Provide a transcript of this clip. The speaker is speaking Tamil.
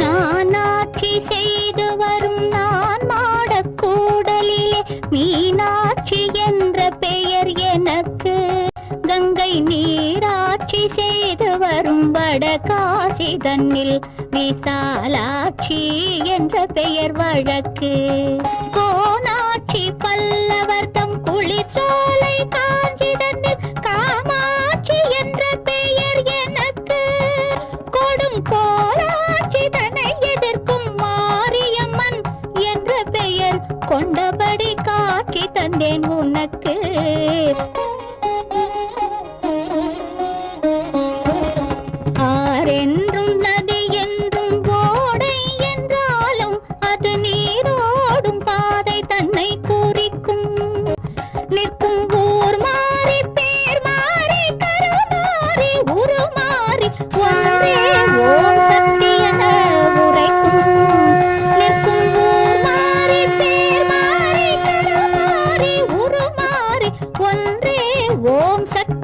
நானாட்சி செய்து வரும் நான் மாடக்கூடலிலே மீனாட்சி என்ற பெயர் எனக்கு. கங்கை நீராட்சி செய்து வரும் வடகாசி தன்னில் விசாலாட்சி என்ற பெயர் வழக்கு. கோனாட்சி பல்லவர் தம் குளிர்சோலை காஞ்சி தன்னில் காமாட்சி என்ற பெயர் எனக்கு. கொடும் கோலாட்சி தன்னை எதிர்க்கும் மாரியம்மன் என்ற பெயர் கொண்டபடி காட்சி தந்தேன் உனக்கு. ஆரென்றும் நதி என்றும் ஓடை என்றாலும் அது நீரோடும் பாதை தன்னை குறிக்கும். நிற்கும் ஊர் மாறி பேர் மாறி கருமாறி உருமாறி ஒன்றே ஓம் சக்தி என உரைக்கும். நிற்கும் ஊர் மாறி பேர் மாறி கருமாறி உருமாறி ஒன்றே ஓம் சக்தி